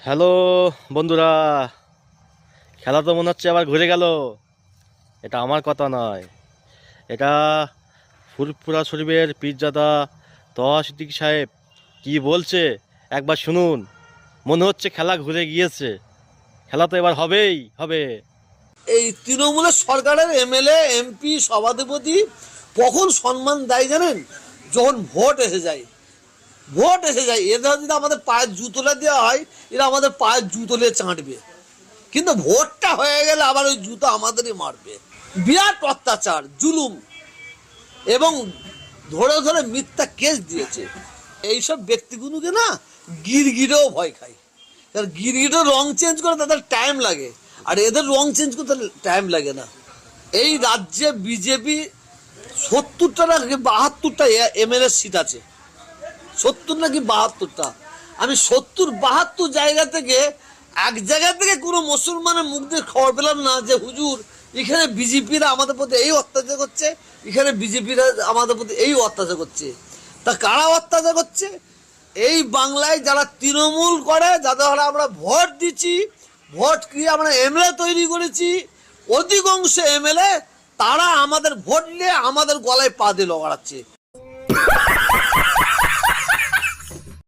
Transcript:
Hello বন্ধুরা, খেলা তো মনে হচ্ছে আবার ঘুরে গেল। এটা আমার কথা নয়, এটা ফুরফুরা শরীফের পীরজাদা তহা সিদ্দিক সাহেব কি বলছে একবার শুনুন। মনে হচ্ছে খেলা ঘুরে গিয়েছে, খেলা তো এবার হবেই হবে। এই তৃণমূলের সরকারের এমএলএ এমপি সভাধিপতি কখন সম্মান দেয় জানেন? যখন ভোট এসে যায়। ভোট এসে যায়, এদের যদি আমাদের পায়ের জুতোলে দেওয়া হয়, এরা আমাদের পায়ের জুতোলে চাঁটবে, কিন্তু ভোটটা হয়ে গেলে আবার ওই জুতো আমাদেরই মারবে। বিরাট অত্যাচার, জুলুম এবং ধরে ধরে মিথ্যা কেস দিয়েছে। এইসব ব্যক্তিগুলোকে না গিরগিরেও ভয় খায়, কারণ গিরগিরেও রং চেঞ্জ করে তাদের টাইম লাগে, আর এদের রং চেঞ্জ করতে টাইম লাগে না। এই রাজ্যে বিজেপি 70টা নাকি 72টা এমএলএ সিট আছে, 70 নাকি 72টা। আমি 70-72 জায়গা থেকে এক জায়গা থেকে কোনো মুসলমানের মুখ দিয়ে খবর পেলাম না যে হুজুর এখানে বিজেপিরা আমাদের প্রতি এই অত্যাচার করছে, এখানে বিজেপিরা আমাদের প্রতি এই অত্যাচার করছে। তা কারা অত্যাচার করছে? এই বাংলায় যারা তৃণমূল করে, যাদের আমরা ভোট দিচ্ছি, ভোট দিয়ে আমরা এমএলএ তৈরি করেছি, অধিকাংশ এমএলএ তারা আমাদের ভোট নিয়ে আমাদের গলায় পা দিয়ে লড়াচ্ছে।